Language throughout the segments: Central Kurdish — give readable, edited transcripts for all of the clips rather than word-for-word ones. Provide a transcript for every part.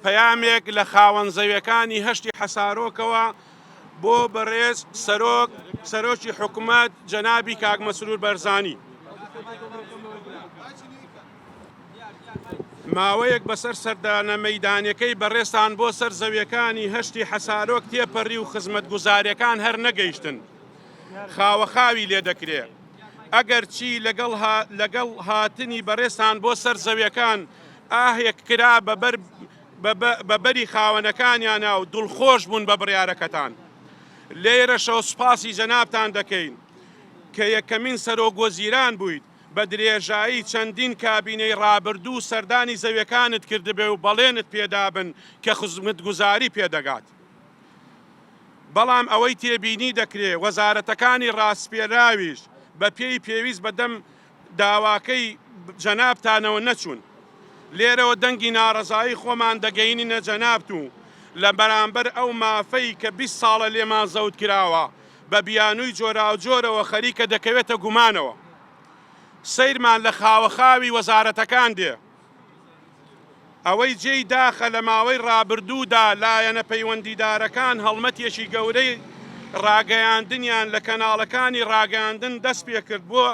پەیامێک لە خاوەن زەویەکانی هەشتی حەسارۆکەوە بۆ بەڕێز سەرۆکی حکوومەت جەنابی کاک مەسرور بەرزانی. ماوەیەک بەسەر سەردانە مەیدانەکەی بەڕێستان بۆ سەر زەویەکانی هەشتی حەسارۆک تێپەڕی و خزمەتگوزاریەکان هەر نەگەیشتن. خاوەخاوی لێ دەکرێت. ئەگەر چی لەگەڵ هاتنی بەڕێستان بۆ سەر زەویەکان ئاهێک کرا بەبەری خاوەنەکانیانە و دڵخۆش بوون بە بڕیارەکەتان. لێرەشەوە سوپاسی جەنابتان دەکەین کە یەکەمین سەرۆکوەزیران بوویت بە درێژایی چەندین کابینەی ڕابردوو سەردانی زەویەکانت کردبێ و بەڵێنت پێدابن کە خزمەتگوزاری پێدەگات. بەڵام ئەوەی تێبینی دەکرێت وەزارەتەکانی ڕاستپێراویش بە پێی پێویست بەدەم داواکەی جەنابتانەوە نەچوون. لێرەوە دەنگی ناڕەزایی خۆمان دەگەینینە جەنابت و لە بەرامبەر ئەو مافەی کە 20 ساڵە لێمان زەوت کراوە بە بیانووی جۆراوجۆرەوە خەریکە دەکەوێتە گومانەوە. سەیرمان لە خاوەخاوی وەزارەتەکان دێ. ئەوەی جێی داخە لە ماوەی ڕابردوودا لایەنە پەیوەندیدارەکان هەڵمەتێکی گەورەی ڕاگەیاندنیان لە کەناڵەکانی ڕاگەیاندن دەست پێ کرد بۆ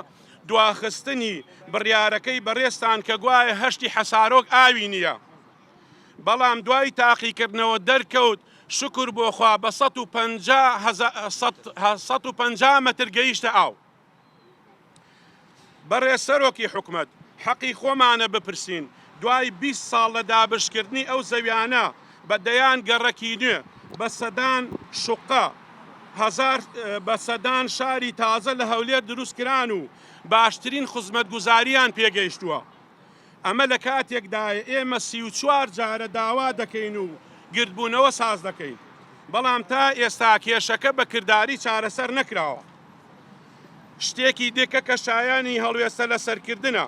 دواخستنی بڕیارەکەی بەڕێستان کە گوایە هەشتی حەسارۆک ئاوی نییە. بەڵام دوای تاقیکردنەوە دەرکەوت شکر بۆ خوا بە 150 مەتر گەیشتە ئاو. بەڕێز سەرۆکی حکوومەت حەقی خۆمانە بپرسین دوای 20 ساڵ لە دابشکردنی ئەو زەویانە بە دەیان گەڕەکی نوێ بە سەدان شوقە بە سەدان شاری تازە لە هەولێر دروستکران و باشترین خزمەتگوزاریان پێگەیشتووە. ئەمە لە کاتێکدایە ئێمە 34 جارە داوا دەکەین و گردبوونەوە ساز دەکەین. بەڵام تا ئێستا کێشەکە بە کردداری چارەسەر نەکراوە. شتێکی دیکە کە شایانی هەڵوێستە لە سەرکردنە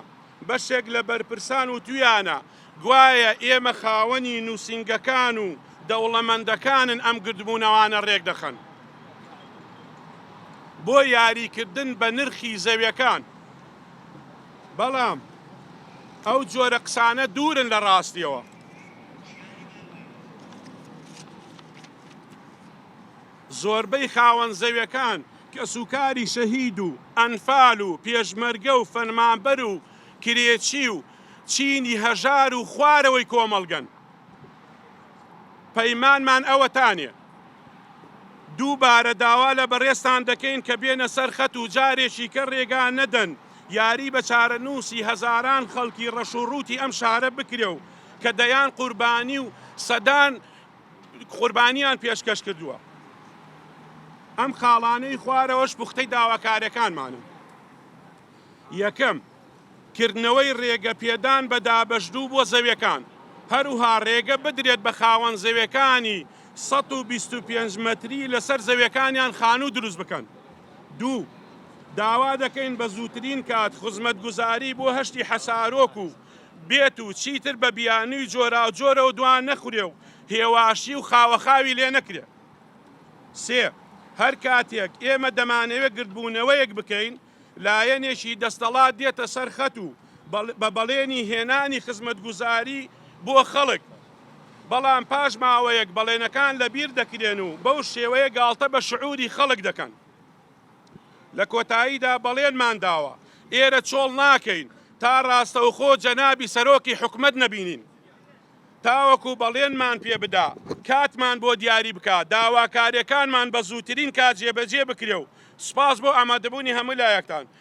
بەشێک لە بەرپرسان و تویانە گوایە ئێمە خاوەنی نووسنگەکان و دەوڵەمەندەکانن ئەم گردبوونەوانە ڕێک دەخەن بۆ یاریکردن بە نرخی زەویەکان. بەڵام ئەو جۆرە قسانە دوورن لە ڕاستیەوە. زۆربەی خاوەن زەویەکان کە سوکاری شەهید و ئەنفال و پێشمەرگە و فەرمانبەر و کرێچی و چینی هەژار و خوارەوەی کۆمەڵگەن. پەیمانمان ئەوەتانێ دووبارە داوا لە بەڕێستان دەکەین کە بێنە سەر خەت و جارێکی کە ڕێگا نەدەن یاری بە چارەنووسی هەزاران خەڵکی ڕەشوڕووتی ئەم شارە بکرێ و کە دەیان قوربانی و سەدان قوربانیان پێشکەش کردووە. ئەم خاڵانەی خوارەوەش پوختەی داواکارەکانمانن. یەکەم کردنەوەی ڕێگە پێدان بە دابەشدوو بۆ زەویەکان هەروها ڕێگە بدرێت بە خاوەن زەویەکانی 125 مەتری لەسەر زەویەکانیان خانوو دروست بکەن. دوو داوا دەکەین بە زووترین کات خزمەتگوزاری بۆ هەشتی حەسارۆک و بێت و چیتر بە بیانووی جۆراوجۆرە و دوان نەخورێ و هێواشی و خاوەخاوی لێ نەکرێ. سێ هەر کاتێک ئێمە دەمانەوێت گردبوونەوەیەک بکەین لایەنێکی دەستەڵات دێتە سەر خەت و بە بەڵێنی هێنانی خزمەتگوزاری بۆ خەڵک. بەڵام پاش ماوەیەک بەڵێنەکان لەبیر دەکرێن و بەو شێوەیە گاڵتە بە شعوری خەڵک دەکەن. لە کۆتاییدا بەڵێنمان داوە ئێرە چۆڵ ناکەین تا ڕاستەوخۆ جەنابی سەرۆکی حکوومەت نەبینین. تاوەکو بەڵێنمان پێ بدا کاتمان بۆ دیاری بکات داواکاریەکانمان بە زووترین کات جێبەجێ بکرێ و سوپاس بۆ ئامادەبوونی هەموو لایەکتان.